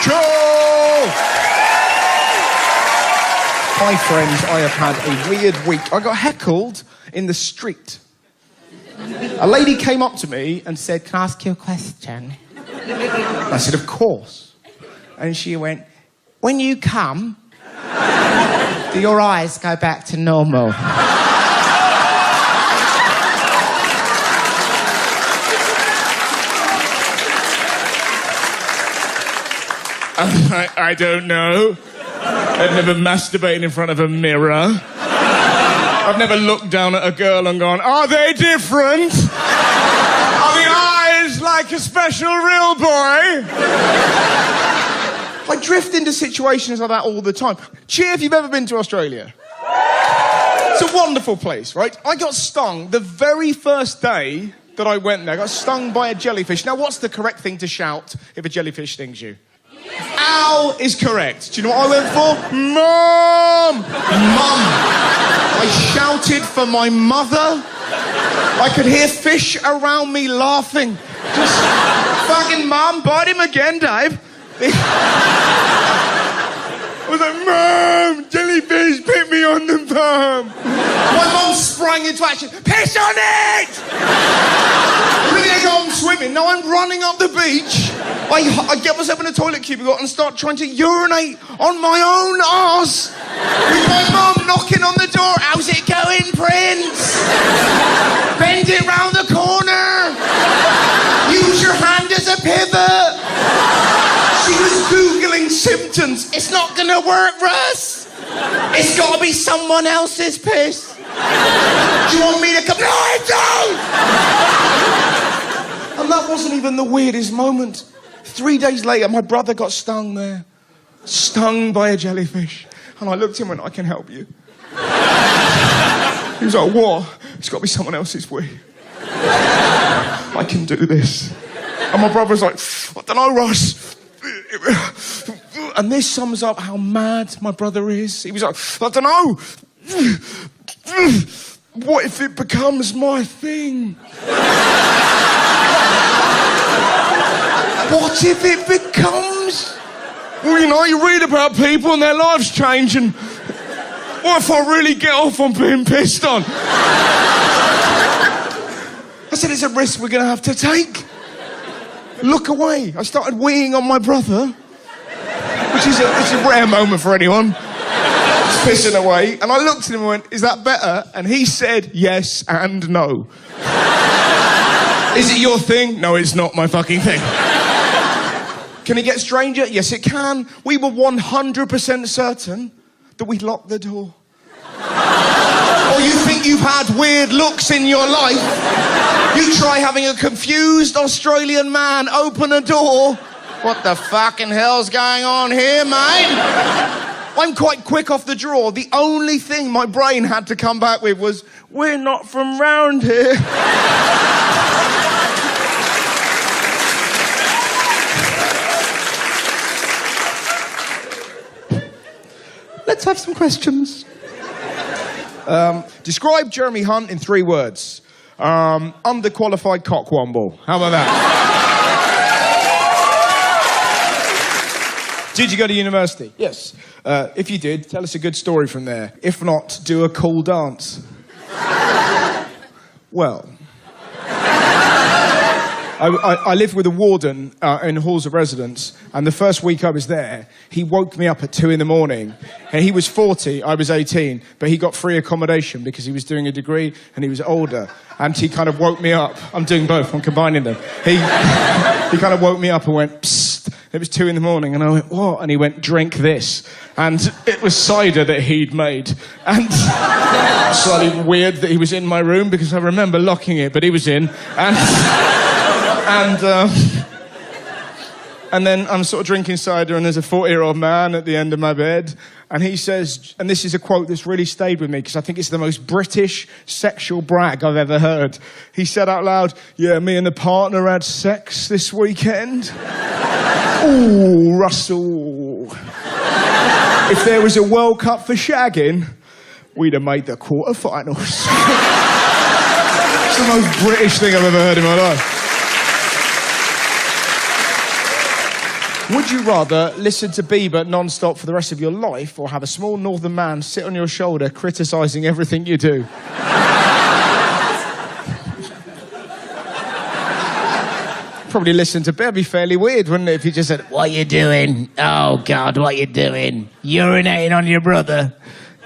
Joe! Hi, friends. I have had a weird week. I got heckled in the street. A lady came up to me and said, "Can I ask you a question?" I said, "Of course." And she went, "When you come, do your eyes go back to normal?" I don't know. I've never masturbated in front of a mirror. I've never looked down at a girl and gone, "Are they different? Are the eyes like a special real boy?" I drift into situations like that all the time. Cheer if you've ever been to Australia. It's a wonderful place, right? I got stung the very first day that I went there. I got stung by a jellyfish. Now, what's the correct thing to shout if a jellyfish stings you? Ow is correct. Do you know what I went for? Mum! Mum! I shouted for my mother. I could hear fish around me laughing. Just, "Fucking Mum, bite him again, Dave." I was like, "Mum, jellyfish bit me on the bum." My mum sprang into action. "Piss on it!" Really, I go, I'm swimming. Now I'm running up the beach. I get myself in a toilet cubicle and start trying to urinate on my own arse. With my mum knocking on the door. "How's it going, Prince? Bend it round the corner. Use your hand as a pivot." She was Googling symptoms. "It's not gonna work, Russ. It's gotta be someone else's piss. Do you want me to come?" "No, I don't!" And that wasn't even the weirdest moment. 3 days later, my brother got stung there. Stung by a jellyfish. And I looked at him and went, "I can help you." He was like, "What?" "It's got to be someone else's wee. I can do this." And my brother was like, "I don't know, Russ." And this sums up how mad my brother is. He was like, "I don't know. What if it becomes my thing? What if it becomes..." Well, you know, you read about people and their lives change, and what if I really get off on being pissed on? I said, "It's a risk we're going to have to take." Look away. I started weeing on my brother, which is a rare moment for anyone. Just pissing away. And I looked at him and went, "Is that better?" And he said yes and no. "Is it your thing?" "No, it's not my fucking thing." Can it get stranger? Yes, it can. We were 100% certain that we'd locked the door. Or you think you've had weird looks in your life? You try having a confused Australian man open a door. What the fucking hell's going on here, mate? I'm quite quick off the draw. The only thing my brain had to come back with was, "We're not from round here." Let's have some questions. Describe Jeremy Hunt in 3 words. Underqualified cockwomble. How about that? Did you go to university? Yes. If you did, tell us a good story from there. If not, do a cool dance. Well, I lived with a warden in halls of residence, and the first week I was there, he woke me up at 2 in the morning, and he was 40, I was 18, but he got free accommodation because he was doing a degree and he was older, and he kind of woke me up. I'm doing both, I'm combining them. He kind of woke me up and went, "Psst." It was 2 in the morning, and I went, "What?" And he went, "Drink this." And it was cider that he'd made. And slightly weird that he was in my room because I remember locking it, but he was in. And then I'm sort of drinking cider, and there's a 40-year-old man at the end of my bed, and he says, and this is a quote that's really stayed with me because I think it's the most British sexual brag I've ever heard. He said out loud, "Yeah, me and the partner had sex this weekend." Ooh, Russell. If there was a World Cup for shagging, we'd have made the quarterfinals. It's the most British thing I've ever heard in my life. Would you rather listen to Bieber non-stop for the rest of your life or have a small northern man sit on your shoulder criticising everything you do? Probably listen to Bieber. It'd be fairly weird, wouldn't it, if he just said, "What you doing? Oh, God, what you doing? Urinating on your brother?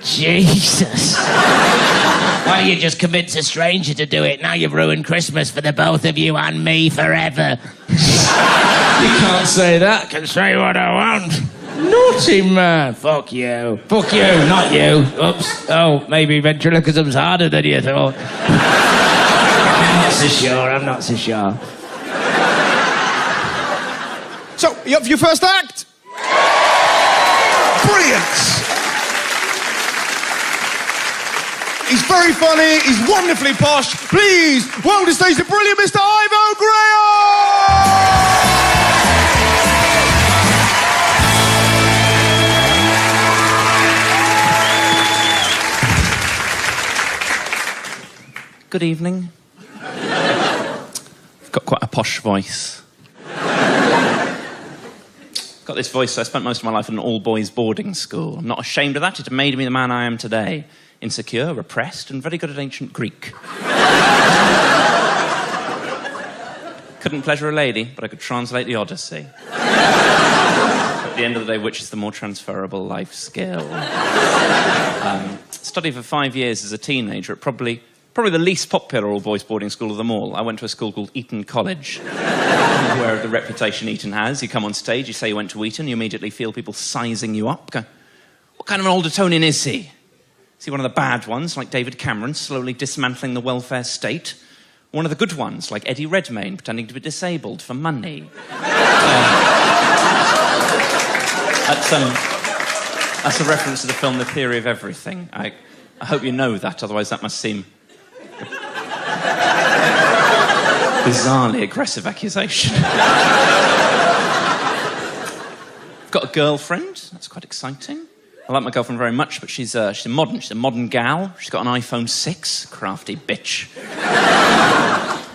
Jesus. Why don't you just convince a stranger to do it? Now you've ruined Christmas for the both of you and me forever." You can't say that. I can say what I want. Naughty man. Fuck you. Fuck you, not you. Oops. Oh, maybe ventriloquism's harder than you thought. I'm not so sure. So, you up for your first act? Brilliant. He's very funny, he's wonderfully posh. Please, welcome to stage the brilliant Mr. Ivo Graham! Good evening. I've got quite a posh voice. Got this voice, so I spent most of my life at an all-boys boarding school. I'm not ashamed of that. It made me the man I am today. Insecure, repressed, and very good at ancient Greek. Couldn't pleasure a lady, but I could translate the Odyssey. At the end of the day, which is the more transferable life skill? Studied for 5 years as a teenager at probably the least popular all-boys boarding school of them all. I went to a school called Eton College. Aware of the reputation Eton has. You come on stage, you say you went to Eton, you immediately feel people sizing you up. Go, what kind of an Aldertonian is he? Is he one of the bad ones, like David Cameron, slowly dismantling the welfare state? One of the good ones, like Eddie Redmayne, pretending to be disabled for money? That's a reference to the film The Theory of Everything. I hope you know that, otherwise that must seem bizarrely aggressive accusation. I've got a girlfriend. That's quite exciting. I like my girlfriend very much, but she's modern. She's a modern gal. She's got an iPhone 6. Crafty bitch.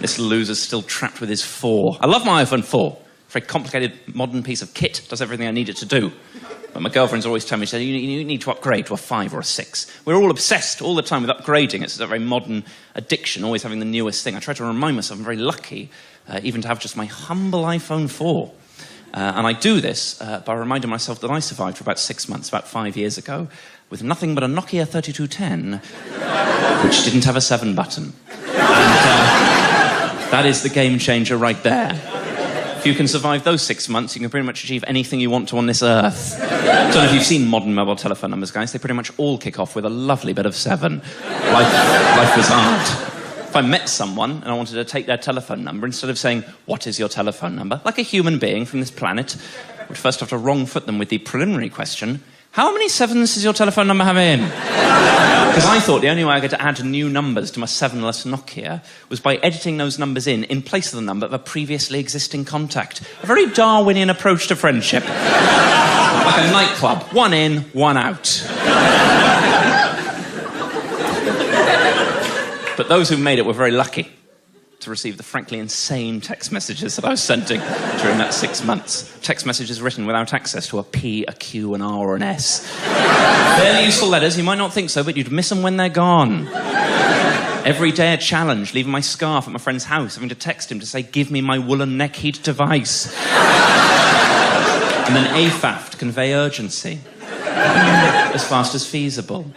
This loser's still trapped with his 4. I love my iPhone 4. Very complicated, modern piece of kit. Does everything I need it to do. But my girlfriend's always telling me, she said, you need to upgrade to a 5 or a 6. We're all obsessed all the time with upgrading. It's a very modern addiction, always having the newest thing. I try to remind myself I'm very lucky even to have just my humble iPhone 4. And I do this by reminding myself that I survived for about 6 months, about 5 years ago, with nothing but a Nokia 3210, which didn't have a 7 button. And that is the game changer right there. If you can survive those 6 months, you can pretty much achieve anything you want to on this earth. I don't know if you've seen modern mobile telephone numbers, guys. They pretty much all kick off with a lovely bit of 7. Life was hard. If I met someone and I wanted to take their telephone number, instead of saying, "What is your telephone number?" like a human being from this planet, I would first have to wrong-foot them with the preliminary question, "How many 7s does your telephone number have in?" Because I thought the only way I could add new numbers to my 7-less Nokia was by editing those numbers in place of the number of a previously existing contact. A very Darwinian approach to friendship. Like a nightclub. 1 in, 1 out. But those who made it were very lucky to receive the frankly insane text messages that I was sending during that 6 months. Text messages written without access to a P, a Q, an R, or an S. Fairly useful letters, you might not think so, but you'd miss them when they're gone. Every day a challenge, leaving my scarf at my friend's house, having to text him to say, "Give me my woolen neck heat device." And then AFAF to convey urgency. As fast as feasible.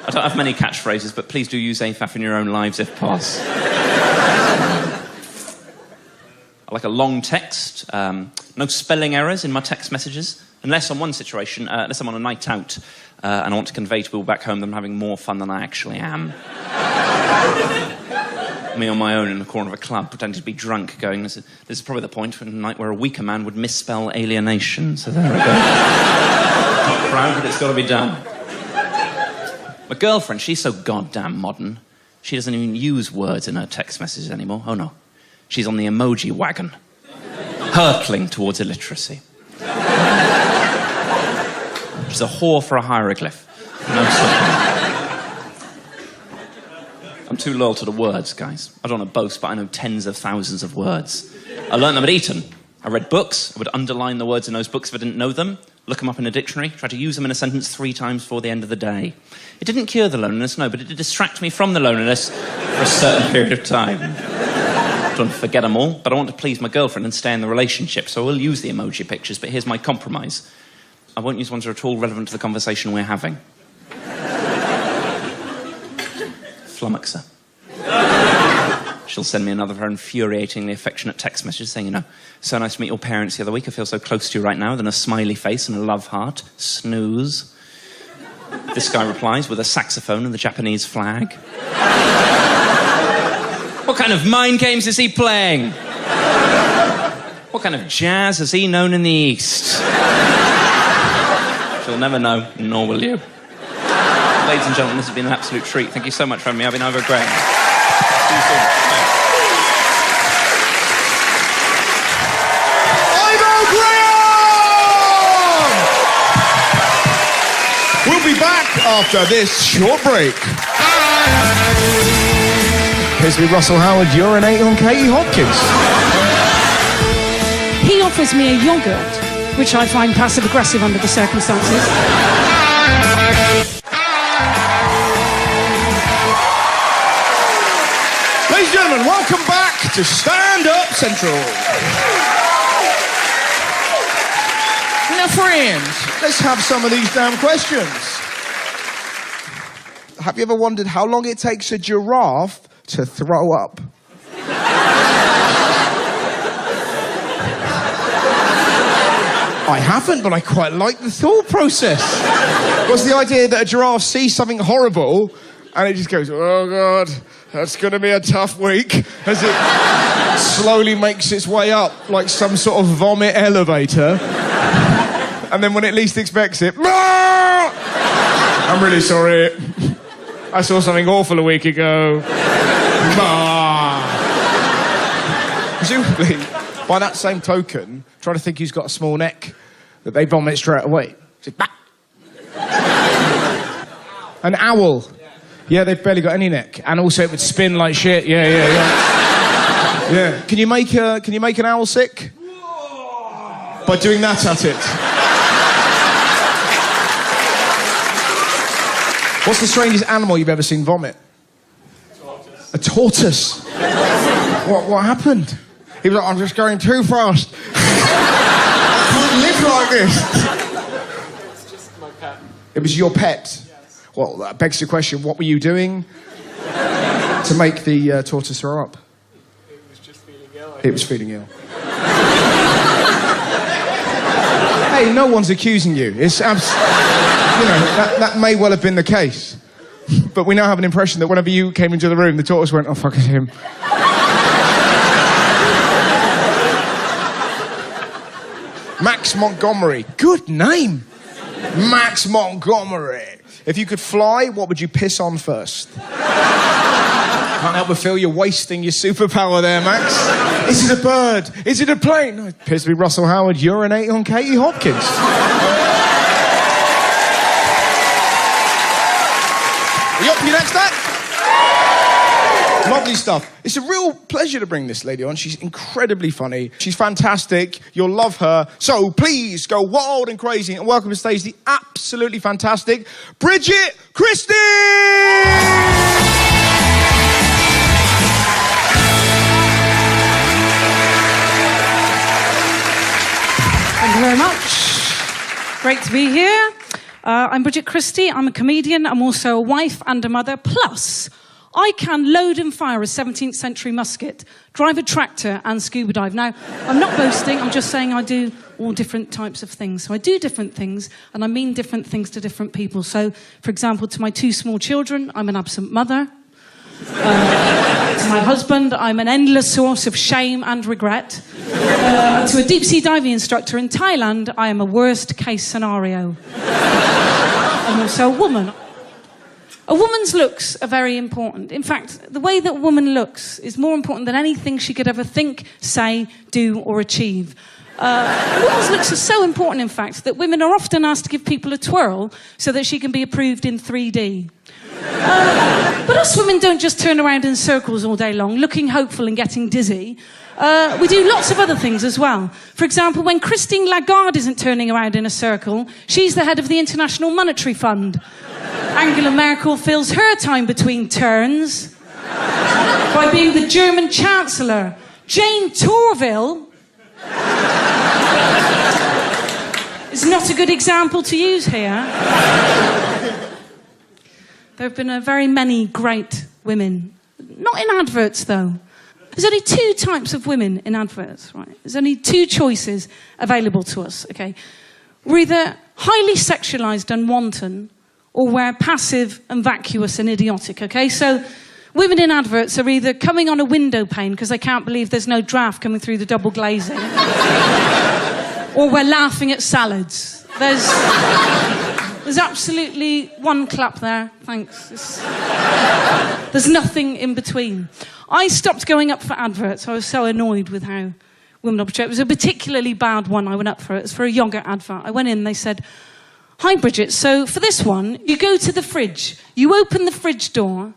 I don't have many catchphrases, but please do use AFAF in your own lives if possible. I like a long text, no spelling errors in my text messages, unless on one situation, unless I'm on a night out and I want to convey to people back home that I'm having more fun than I actually am. Me on my own in the corner of a club, pretending to be drunk, going, this is probably the point in a night where a weaker man would misspell alienation, so there we go. Not proud, but it's got to be done. My girlfriend, she's so goddamn modern, she doesn't even use words in her text messages anymore. Oh no. She's on the emoji wagon, hurtling towards illiteracy. She's a whore for a hieroglyph. No stopping. I'm too loyal to the words, guys. I don't want to boast, but I know tens of thousands of words. I learned them at Eton. I read books. I would underline the words in those books if I didn't know them, look them up in a dictionary, try to use them in a sentence 3 times before the end of the day. It didn't cure the loneliness, no, but it did distract me from the loneliness for a certain period of time. I don't forget them all, but I want to please my girlfriend and stay in the relationship, so I will use the emoji pictures, but here's my compromise. I won't use ones that are at all relevant to the conversation we're having. Flummoxer. She'll send me another of her infuriatingly affectionate text message saying, so nice to meet your parents the other week. I feel so close to you right now. Then a smiley face and a love heart. Snooze. This guy replies with a saxophone and the Japanese flag. What kind of mind games is he playing? What kind of jazz has he known in the East? She'll never know, nor will you. Ladies and gentlemen, this has been an absolute treat. Thank you so much for having me. I've been over great. See you soon. We'll be back after this short break. Here's me, Russel Howard, urinating on Katie Hopkins. He offers me a yoghurt, which I find passive-aggressive under the circumstances. Ladies and gentlemen, welcome back to Stand Up Central. Now, friends, let's have some of these damn questions. Have you ever wondered how long it takes a giraffe to throw up? I haven't, but I quite like the thought process. What's the idea that a giraffe sees something horrible and it just goes, oh, God, that's going to be a tough week, as it slowly makes its way up like some sort of vomit elevator. And then when it least expects it, I'm really sorry. I saw something awful a week ago. Presumably, by that same token, try to think who's got a small neck, that they vomit straight away. An owl. Yeah, they've barely got any neck. And also it would spin like shit. Yeah. Can you make an owl sick? By doing that at it. What's the strangest animal you've ever seen vomit? Tortoise. A tortoise? What happened? He was like, I'm just going too fast. I can't live like this. It's just my pet. It was your pet? Yes. Well, that begs the question, what were you doing to make the tortoise throw up? It was just feeling ill. It was feeling ill. Hey, no one's accusing you. It's that may well have been the case. But we now have an impression that whenever you came into the room, the tortoise went, oh, fuck it, him. Max Montgomery. Good name. Max Montgomery. If you could fly, what would you piss on first? Can't help but feel you're wasting your superpower there, Max. Is it a bird? Is it a plane? No, it appears to be Russel Howard urinating on Katie Hopkins. Are you up for your next act? Lovely stuff. It's a real pleasure to bring this lady on. She's incredibly funny. She's fantastic. You'll love her. So please go wild and crazy and welcome to stage the absolutely fantastic Bridget Christie! Thank you very much. Great to be here. I'm Bridget Christie. I'm a comedian. I'm also a wife and a mother. Plus, I can load and fire a 17th century musket, drive a tractor and scuba dive. Now, I'm not boasting. I'm just saying I do all different types of things. So I do different things and I mean different things to different people. So, for example, to my 2 small children, I'm an absent mother. To my husband, I'm an endless source of shame and regret. To a deep-sea diving instructor in Thailand, I am a worst-case scenario. I'm also a woman. A woman's looks are very important. In fact, the way that a woman looks is more important than anything she could ever think, say, do, or achieve. A woman's looks are so important, in fact, that women are often asked to give people a twirl so that she can be approved in 3D. But us women don't just turn around in circles all day long, looking hopeful and getting dizzy. We do lots of other things as well. For example, when Christine Lagarde isn't turning around in a circle, she's the head of the International Monetary Fund. Angela Merkel fills her time between turns by being the German Chancellor. Jane Torville is not a good example to use here. There have been very many great women. Not in adverts, though. There's only 2 types of women in adverts, right? There's only 2 choices available to us, okay? We're either highly sexualised and wanton, or we're passive and vacuous and idiotic, okay? So women in adverts are either coming on a window pane because they can't believe there's no draft coming through the double glazing, or we're laughing at salads. There's absolutely one clap there, thanks. There's nothing in between. I stopped going up for adverts. I was so annoyed with how women are portrayed. It was a particularly bad one I went up for. It was for a yogurt advert. I went in, they said, "Hi, Bridget, so for this one, you go to the fridge, you open the fridge door,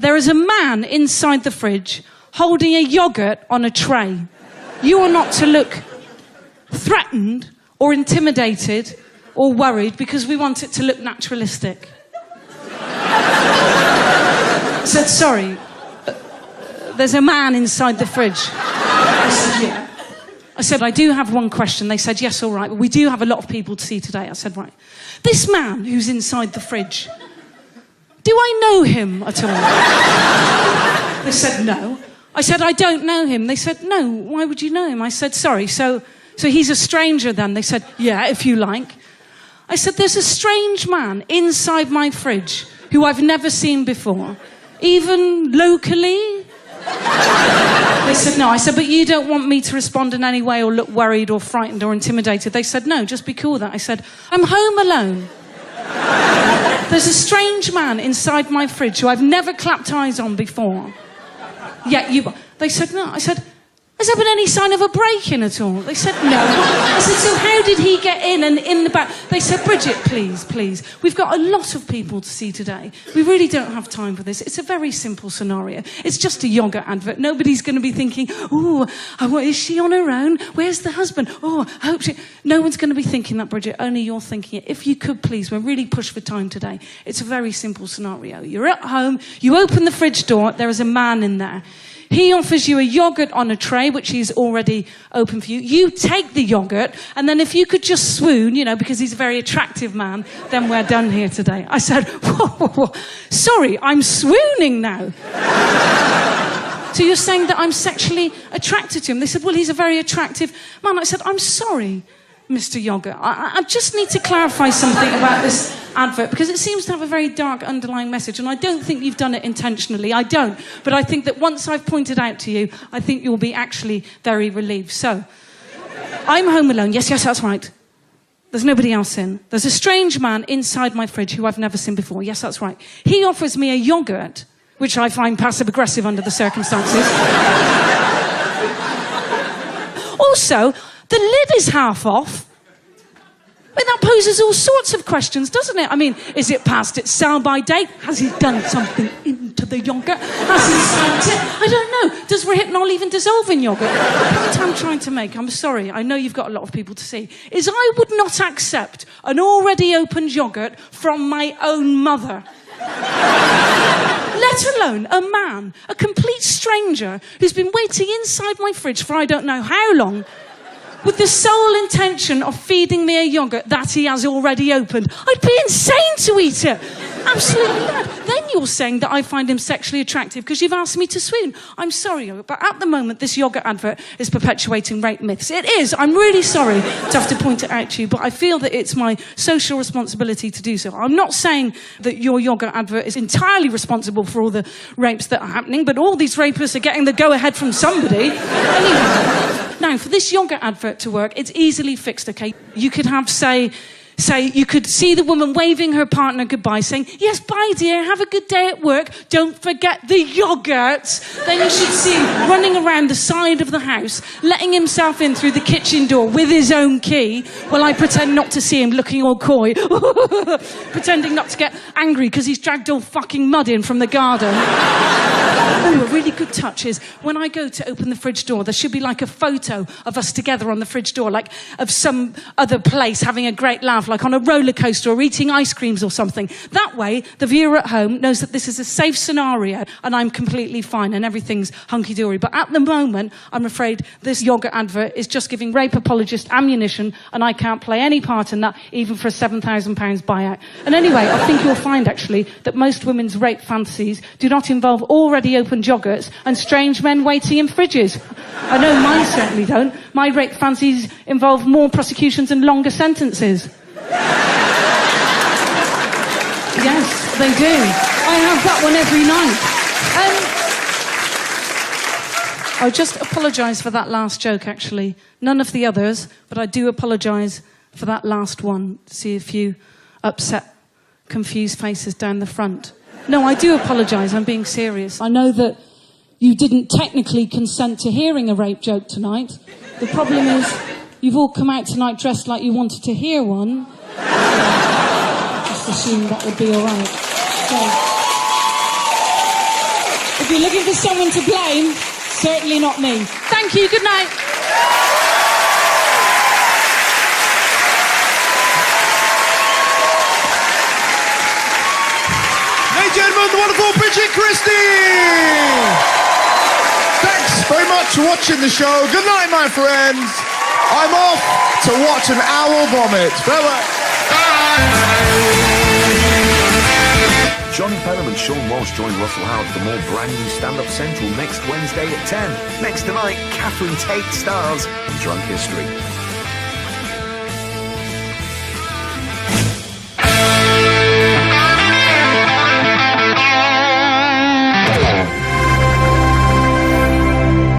there is a man inside the fridge holding a yogurt on a tray. You are not to look threatened or intimidated or worried because we want it to look naturalistic." I said, "Sorry, there's a man inside the fridge." I said, "Yeah." I said, "I do have one question." They said, "Yes, all right, but we do have a lot of people to see today." I said, "Right, this man who's inside the fridge, do I know him at all?" They said, "No." I said, "I don't know him." They said, "No, why would you know him?" I said, "Sorry, so he's a stranger then?" They said, "Yeah, if you like." I said, "There's a strange man inside my fridge who I've never seen before, even locally?" They said, "No." I said, "But you don't want me to respond in any way or look worried or frightened or intimidated?" They said, "No, just be cool with that." I said, "I'm home alone. There's a strange man inside my fridge who I've never clapped eyes on before. Yet you..." They said, "No." I said, "Has there been any sign of a break-in at all?" They said, "No." I said, "So how did he get in and in the back?" They said, "Bridget, please. We've got a lot of people to see today. We really don't have time for this. It's a very simple scenario. It's just a yogurt advert. Nobody's going to be thinking, oh, is she on her own? Where's the husband? Oh, I hope she..." No one's going to be thinking that, Bridget. Only you're thinking it. If you could, please, we're really pushed for time today. It's a very simple scenario. You're at home, you open the fridge door, there is a man in there. He offers you a yogurt on a tray, which he's already open for you. You take the yogurt, and then if you could just swoon, because he's a very attractive man, then we're done here today. I said, whoa. Sorry, I'm swooning now. So you're saying that I'm sexually attracted to him? They said, "Well, he's a very attractive man." I said, "I'm sorry, Mr. Yogurt. I just need to clarify something about this advert, because it seems to have a very dark underlying message, and I don't think you've done it intentionally. I don't. But I think that once I've pointed out to you, I think you'll be actually very relieved. So, I'm home alone. Yes, that's right. There's nobody else in. There's a strange man inside my fridge who I've never seen before. Yes, that's right. He offers me a yogurt, which I find passive-aggressive under the circumstances. Also, the lid is half off. But that poses all sorts of questions, doesn't it? I mean, is it past its sell-by date? Has he done something into the yogurt? Has he smoked it? I don't know. Does rehypnol even dissolve in yogurt? The point I'm trying to make, I'm sorry, I know you've got a lot of people to see, is I would not accept an already opened yogurt from my own mother. Let alone a man, a complete stranger, who's been waiting inside my fridge for I don't know how long, with the sole intention of feeding me a yogurt that he has already opened. I'd be insane to eat it. Absolutely mad. Then you're saying that I find him sexually attractive because you've asked me to swoon. I'm sorry, but at the moment, this yogurt advert is perpetuating rape myths. It is. I'm really sorry to have to point it out to you, but I feel that it's my social responsibility to do so. I'm not saying that your yogurt advert is entirely responsible for all the rapes that are happening, but all these rapists are getting the go-ahead from somebody. Anyway. Now, for this yogurt advert to work, it's easily fixed, okay? You could have, say, you could see the woman waving her partner goodbye, saying, "Yes, bye, dear, have a good day at work. Don't forget the yogurt." Then you should see him running around the side of the house, letting himself in through the kitchen door with his own key, while I pretend not to see him, looking all coy, pretending not to get angry because he's dragged all fucking mud in from the garden. Oh, a really good touch is when I go to open the fridge door, there should be like a photo of us together on the fridge door, like of some other place having a great laugh, like on a roller coaster or eating ice creams or something. That way, the viewer at home knows that this is a safe scenario and I'm completely fine and everything's hunky-dory. But at the moment, I'm afraid this yogurt advert is just giving rape apologist ammunition and I can't play any part in that, even for a £7,000 buyout. And anyway, I think you'll find, actually, that most women's rape fantasies do not involve already open yogurts and strange men waiting in fridges. I know mine certainly don't. My rape fantasies involve more prosecutions and longer sentences. Yes, they do. I have that one every night. I just apologise for that last joke, actually. None of the others, but I do apologise for that last one. See a few upset, confused faces down the front. No, I do apologise. I'm being serious. I know that you didn't technically consent to hearing a rape joke tonight. The problem is you've all come out tonight dressed like you wanted to hear one. Just assume that would be all right. So, if you're looking for someone to blame, certainly not me. Thank you. Good night. Ladies and gentlemen, the wonderful Bridget Christie! Thanks very much for watching the show. Good night, my friends. I'm off to watch an owl vomit. Bye-bye. Johnny Pelham and Sean Walsh join Russell Howard for more brand new Stand Up Central next Wednesday at 10. Next tonight, Catherine Tate stars in Drunk History.